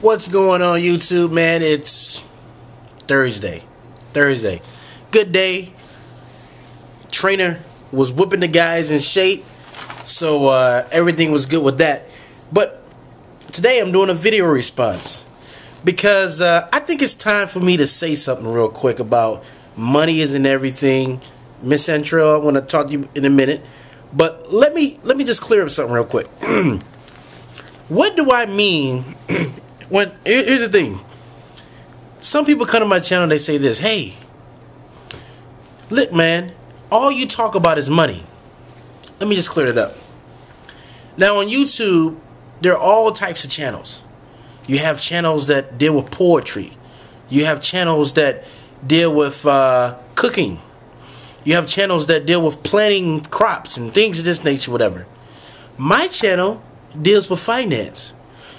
What's going on YouTube, man? It's Thursday. Good day. Trainer was whooping the guys in shape, so everything was good with that. But today I'm doing a video response because I think it's time for me to say something real quick about money isn't everything. Miss Antrell, I want to talk to you in a minute, but let me just clear up something real quick. What do I mean? Here's the thing. Some people come to my channel and they say this: hey, look, man, all you talk about is money. Let me just clear it up. Now on YouTube, there are all types of channels. You have channels that deal with poetry. You have channels that deal with cooking. You have channels that deal with planting crops and things of this nature, whatever. My channel deals with finance.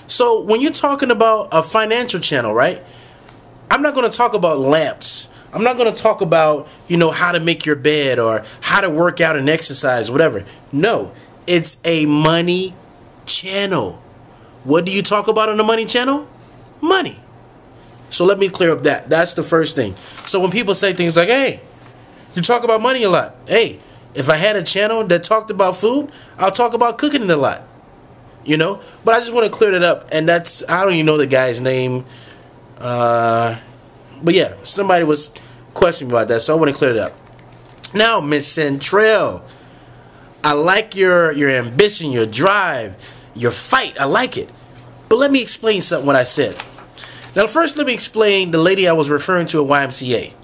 So when you're talking about a financial channel, right, I'm not going to talk about lamps. I'm not going to talk about, how to make your bed or how to work out and exercise, whatever. No, it's a money channel. What do you talk about on the money channel? Money. So let me clear up that. That's the first thing. So when people say things like, hey, you talk about money a lot. Hey, if I had a channel that talked about food, I'll talk about cooking it a lot. But I just want to clear that up. And that's, I don't even know the guy's name. But yeah, somebody was questioning about that, so I want to clear it up. Now, Miss Antrell, I like your ambition, your drive, your fight. I like it. But let me explain something what I said. Now, first, let me explain the lady I was referring to at YMCA.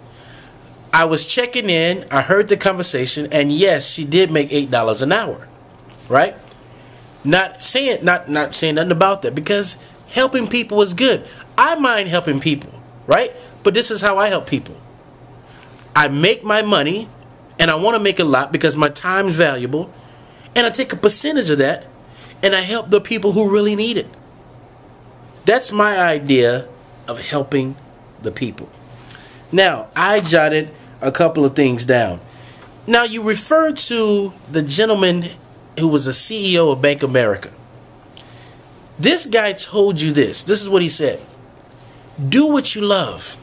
I was checking in, I heard the conversation, and yes, she did make $8 an hour, right? Not saying nothing about that, because helping people is good. I mind helping people, right? But this is how I help people. I make my money, and I want to make a lot because my time is valuable, and I take a percentage of that, and I help the people who really need it. That's my idea of helping the people. Now, I jotted a couple of things down. Now, you referred to the gentleman who was a CEO of Bank of America. This guy told you this. This is what he said. Do what you love.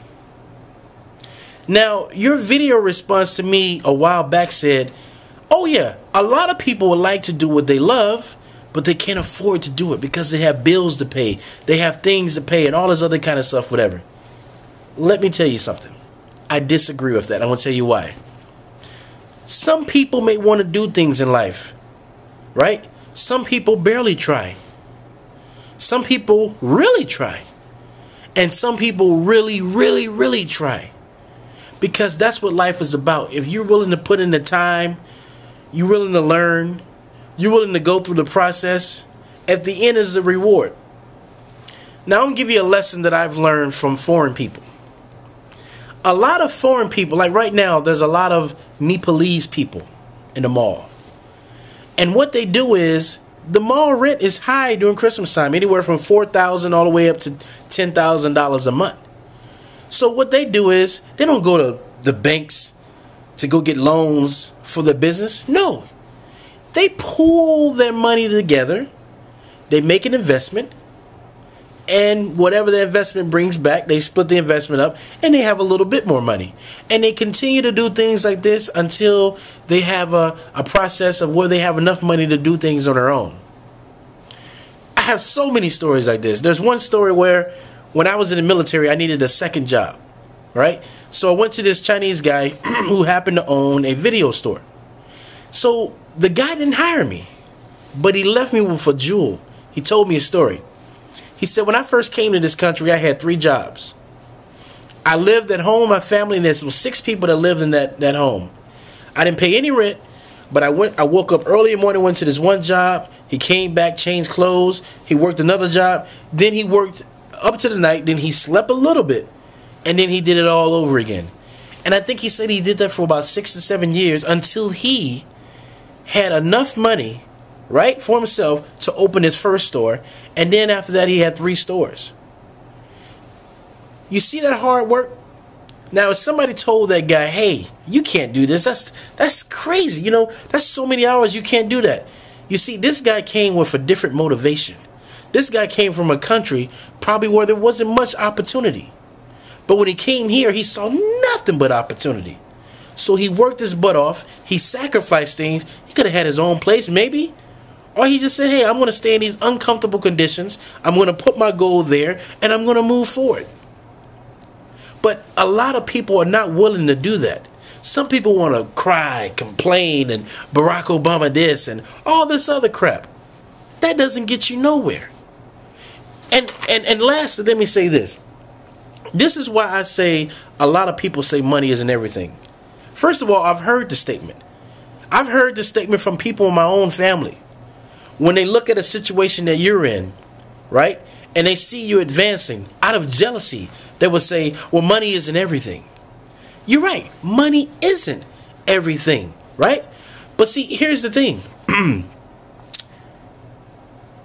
Now, your video response to me a while back said, oh yeah, a lot of people would like to do what they love, but they can't afford to do it because they have bills to pay. They have things to pay and all this other kind of stuff, whatever. Let me tell you something. I disagree with that. I'm going to tell you why. Some people may want to do things in life, right? Some people barely try. Some people really try. And some people really, really, really try. Because that's what life is about. If you're willing to put in the time, you're willing to learn, you're willing to go through the process, at the end is the reward. Now I'm going to give you a lesson that I've learned from foreign people. A lot of foreign people, like right now, there's a lot of Nepalese people in the mall. And what they do is, the mall rent is high during Christmas time, anywhere from $4,000 all the way up to $10,000 a month. So what they do is, they don't go to the banks to go get loans for their business. No. They pool their money together, they make an investment, and whatever the investment brings back, they split the investment up, and they have a little bit more money. And they continue to do things like this until they have a process of where they have enough money to do things on their own. I have so many stories like this. There's one story where when I was in the military, I needed a second job, right? So I went to this Chinese guy who happened to own a video store. So the guy didn't hire me, but he left me with a jewel. He told me a story. He said, when I first came to this country, I had 3 jobs. I lived at home with my family, and there was 6 people that lived in that home. I didn't pay any rent, but I woke up early in the morning, went to this one job. He came back, changed clothes. He worked another job. Then he worked up to the night. Then he slept a little bit. And then he did it all over again. And I think he said he did that for about 6 to 7 years until he had enough money, right, for himself to open his first store, and then after that he had 3 stores. You see that hard work? Now, if somebody told that guy, hey, you can't do this, that's crazy, that's so many hours, you can't do that. You see, this guy came with a different motivation. This guy came from a country probably where there wasn't much opportunity. But when he came here, he saw nothing but opportunity. So he worked his butt off. He sacrificed things. He could have had his own place, maybe. Or he just said, hey, I'm going to stay in these uncomfortable conditions. I'm going to put my goal there, and I'm going to move forward. But a lot of people are not willing to do that. Some people want to cry, complain, and Barack Obama this and all this other crap. That doesn't get you nowhere. And lastly, let me say this. This is why I say a lot of people say money isn't everything. First of all, I've heard the statement. I've heard the statement from people in my own family. When they look at a situation that you're in, right, and they see you advancing, out of jealousy, they will say, well, money isn't everything. You're right. Money isn't everything, right? But see, here's the thing.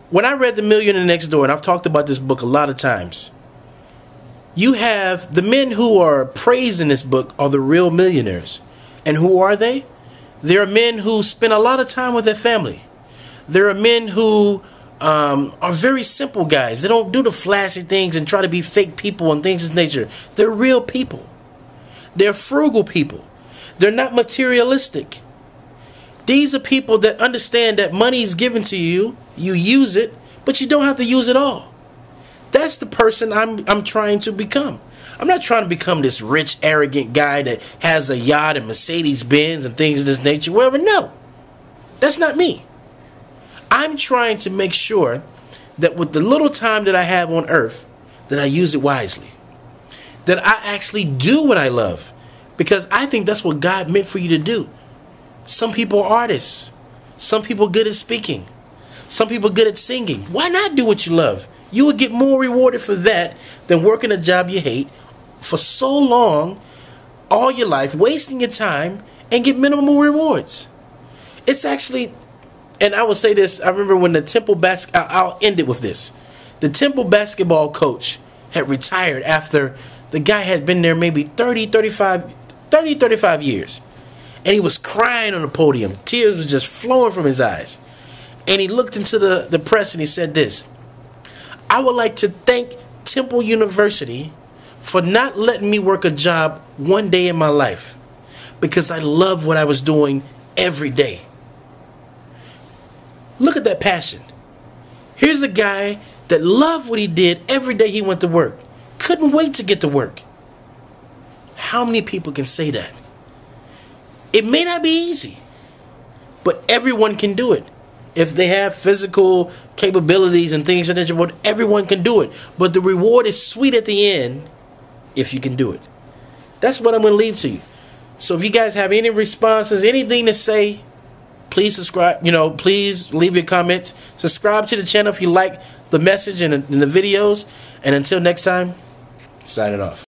When I read The Millionaire Next Door, and I've talked about this book a lot of times, you have the men who are praised in this book are the real millionaires. And who are they? They're men who spend a lot of time with their family. There are men who are very simple guys. They don't do the flashy things and try to be fake people and things of nature. They're real people. They're frugal people. They're not materialistic. These are people that understand that money is given to you. You use it, but you don't have to use it all. That's the person I'm trying to become. I'm not trying to become this rich, arrogant guy that has a yacht and Mercedes-Benz and things of this nature, whatever. No, that's not me. I'm trying to make sure that with the little time that I have on earth, that I use it wisely. That I actually do what I love. Because I think that's what God meant for you to do. Some people are artists. Some people are good at speaking. Some people are good at singing. Why not do what you love? You would get more rewarded for that than working a job you hate for so long, all your life, wasting your time, and get minimal rewards. It's actually, and I will say this, I remember when the Temple I'll end it with this. The Temple basketball coach had retired after the guy had been there maybe 35 years. And he was crying on the podium. Tears were just flowing from his eyes. And he looked into the press and he said this: I would like to thank Temple University for not letting me work a job one day in my life, because I love what I was doing every day. Look at that passion. Here's a guy that loved what he did every day he went to work. Couldn't wait to get to work. How many people can say that? It may not be easy, but everyone can do it. If they have physical capabilities and things of that nature, everyone can do it. But the reward is sweet at the end if you can do it. That's what I'm going to leave to you. So if you guys have any responses, anything to say, please subscribe. Please leave your comments. Subscribe to the channel if you like the message and the videos. And until next time, signing off.